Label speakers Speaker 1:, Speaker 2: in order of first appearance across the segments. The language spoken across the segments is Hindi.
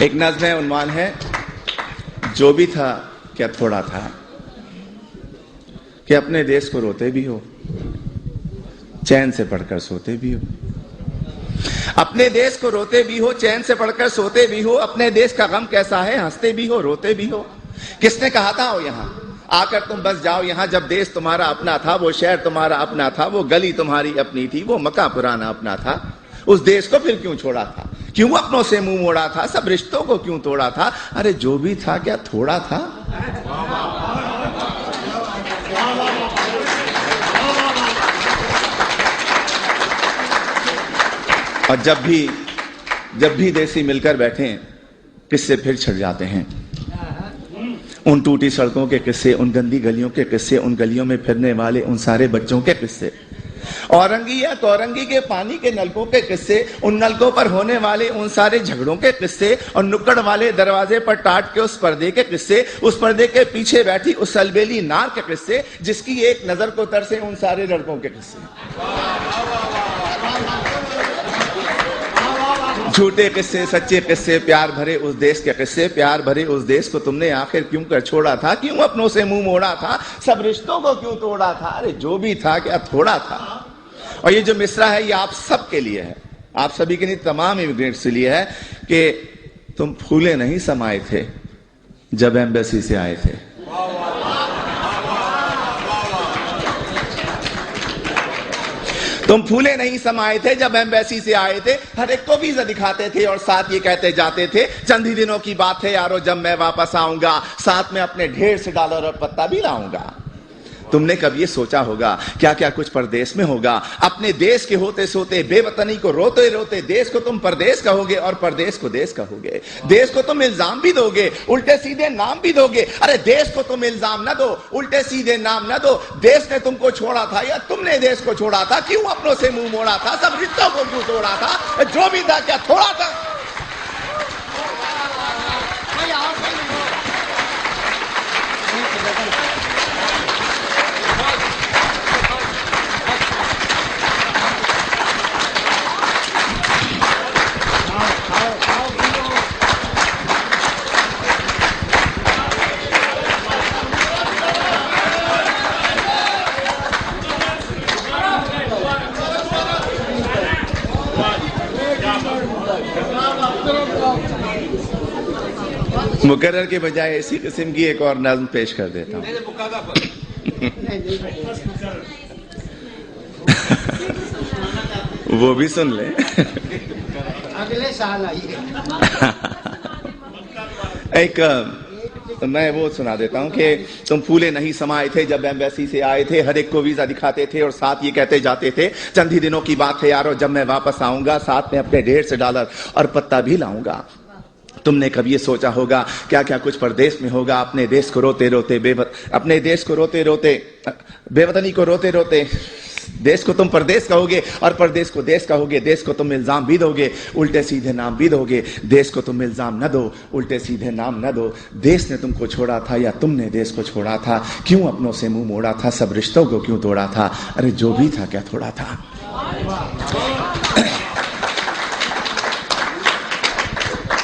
Speaker 1: एक नज़्म है, उन्वान है जो भी था क्या थोड़ा था, कि अपने देश को रोते भी हो, चैन से पढ़कर सोते भी हो। अपने देश को रोते भी हो, चैन से पढ़कर सोते भी हो। अपने देश का गम कैसा है, हंसते भी हो, रोते भी हो। किसने कहा था, आओ यहाँ आकर तुम बस जाओ यहाँ। जब देश तुम्हारा अपना था, वो शहर तुम्हारा अपना था, वो गली तुम्हारी अपनी थी, वो मका पुराना अपना था। उस देश को फिर क्यों छोड़ा था, क्यों अपनों से मुंह मोड़ा था, सब रिश्तों को क्यों तोड़ा था। अरे जो भी था क्या थोड़ा था। और जब भी देसी मिलकर बैठे, किस्से फिर छिड़ जाते हैं। उन टूटी सड़कों के किस्से, उन गंदी गलियों के किस्से, उन गलियों में फिरने वाले उन सारे बच्चों के किस्से, औरंगी या तौरंगी के पानी के नलकों के किस्से, उन नलकों पर होने वाले उन सारे झगड़ों के किस्से, और नुक्कड़ वाले दरवाजे पर टाट के उस पर्दे के किस्से, उस पर्दे के पीछे बैठी उस अलबेली नार के किस्से, जिसकी एक नजर को तरसे उन सारे लड़कों के किस्से। झूठे किस्से, सच्चे किस्से, प्यार भरे उस देश के किस्से। प्यार भरे उस देश को तुमने आखिर क्यों कर छोड़ा था, क्यों अपनों से मुंह मोड़ा था, सब रिश्तों को क्यों तोड़ा था। अरे जो भी था क्या थोड़ा था। और ये जो मिसरा है ये आप सब के लिए है, आप सभी के लिए, तमाम इमिग्रेंट्स के लिए है, कि तुम फूले नहीं समाये थे जब एम्बेसी से आए थे। तुम फूले नहीं समाये थे जब एम्बेसी से आए थे। हर एक को वीजा दिखाते थे और साथ ये कहते जाते थे, चंद ही दिनों की बात है यारो, जब मैं वापस आऊंगा साथ में अपने ढेर से डॉलर और पत्ता भी लाऊंगा। तुमने कब ये सोचा होगा क्या क्या कुछ परदेश में होगा। अपने देश के होते सोते, बेवतनी को रोते रोते, देश को तुम परदेश कहोगे और परदेश को देश कहोगे। देश को तुम इल्जाम भी दोगे, उल्टे सीधे नाम भी दोगे। अरे देश को तुम इल्जाम न दो, उल्टे सीधे नाम न दो। देश ने तुमको छोड़ा था या तुमने देश को छोड़ा था, क्यों अपनों से मुंह मोड़ा था, सब रिश्तों को क्यों तोड़ा था। जो भी था क्या थोड़ा था। मुकर्रर के बजाय इसी किस्म की एक और नज़्म पेश कर देता हूं। वो भी सुन ले,
Speaker 2: अगले साल आइए।
Speaker 1: एक मैं वो सुना देता हूं कि तुम फूले नहीं समाये थे जब एम्बेसी से आए थे। हर एक को वीजा दिखाते थे और साथ ये कहते जाते थे, चंद ही दिनों की बात है यारो, जब मैं वापस आऊंगा साथ में अपने ढेर से डॉलर और पत्ता भी लाऊंगा। तुमने कभी ये सोचा होगा क्या क्या कुछ परदेश में होगा। अपने देश को रोते रोते, अपने देश को रोते रोते, बेवतनी को रोते रोते, देश को तुम परदेश कहोगे और परदेश को देश कहोगे। देश को तुम इल्जाम भी दोगे, उल्टे सीधे नाम भी दोगे। देश को तुम इल्जाम न दो, उल्टे सीधे नाम न दो। देश ने तुमको छोड़ा था या तुमने देश को छोड़ा था, क्यों अपनों से मुंह मोड़ा था, सब रिश्तों को क्यों तोड़ा था। अरे जो भी था क्या थोड़ा था।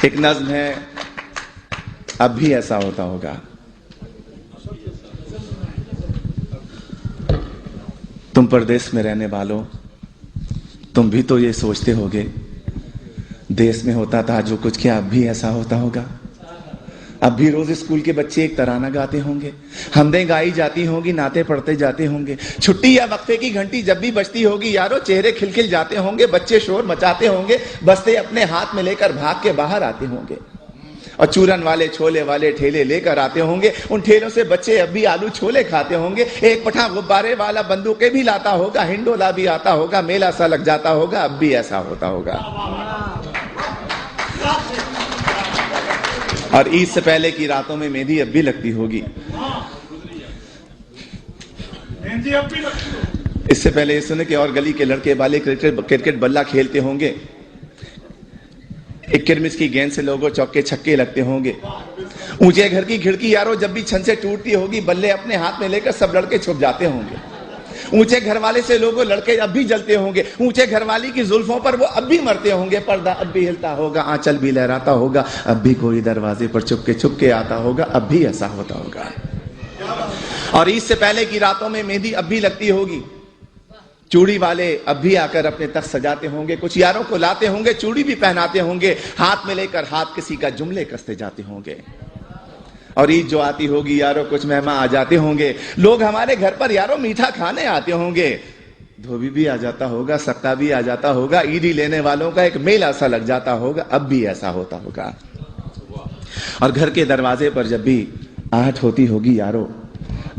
Speaker 1: एक नज़्म है, अब भी ऐसा होता होगा। तुम परदेश में रहने वालों, तुम भी तो ये सोचते होगे, देश में होता था जो कुछ, क्या अब भी ऐसा होता होगा। अब भी रोज स्कूल के बच्चे एक तराना गाते होंगे, हमदें गाई जाती होंगी, नाते पढ़ते जाते होंगे। छुट्टी या वक्फे की घंटी जब भी बजती होगी यारो, चेहरे खिलखिल जाते होंगे, बच्चे शोर मचाते होंगे, बस्ते अपने हाथ में लेकर भाग के बाहर आते होंगे। और चूरन वाले, छोले वाले ठेले लेकर आते होंगे। उन ठेलों से बच्चे अब भी आलू छोले खाते होंगे। एक पठा गुब्बारे वाला बंदूकें भी लाता होगा, हिंडोला भी आता होगा, मेला सा लग जाता होगा। अब भी ऐसा होता होगा। और ईद से पहले की रातों में मेहंदी अब भी लगती होगी। इससे पहले ये सुने कि और गली के लड़के वाले क्रिकेट बल्ला खेलते होंगे। एक किरमिस की गेंद से लोगों चौके छक्के लगते होंगे। ऊंचे घर की खिड़की यारो जब भी छन से टूटती होगी, बल्ले अपने हाथ में लेकर सब लड़के छुप जाते होंगे। ऊंचे घर वाले से लोगों लड़के अब भी जलते होंगे, ऊंचे घर वाली की जुल्फों पर वो अब भी मरते होंगे, पर्दा अब भी हिलता होगा, आंचल भी लहराता होगा, अब भी कोई दरवाजे पर चुपके आता होगा, अब भी ऐसा होता होगा। और ईद से पहले की रातों में मेहंदी अब भी लगती होगी, चूड़ी वाले अब भी आकर अपने तख्त सजाते होंगे, कुछ यारों को लाते होंगे, चूड़ी भी पहनाते होंगे, हाथ में लेकर हाथ किसी का जुमले कसते जाते होंगे। और ईद जो आती होगी यारों कुछ मेहमान आ जाते होंगे, लोग हमारे घर पर यारों मीठा खाने आते होंगे, धोबी भी आ जाता होगा, सक्का भी आ जाता होगा, ईदी लेने वालों का एक मेला सा लग जाता होगा, अब भी ऐसा होता होगा। और घर के दरवाजे पर जब भी आहट होती होगी यारों,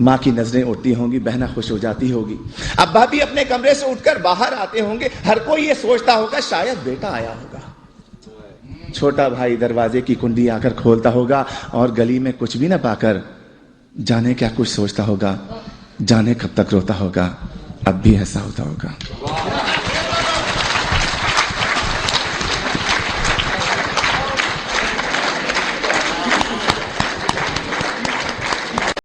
Speaker 1: माँ की नजरें उठती होंगी, बहना खुश हो जाती होगी, अब्बा भी अपने कमरे से उठकर बाहर आते होंगे, हर कोई ये सोचता होगा शायद बेटा आया होगा। छोटा भाई दरवाजे की कुंडी आकर खोलता होगा और गली में कुछ भी ना पाकर जाने क्या कुछ सोचता होगा, जाने कब तक रोता होगा, अब भी ऐसा होता होगा।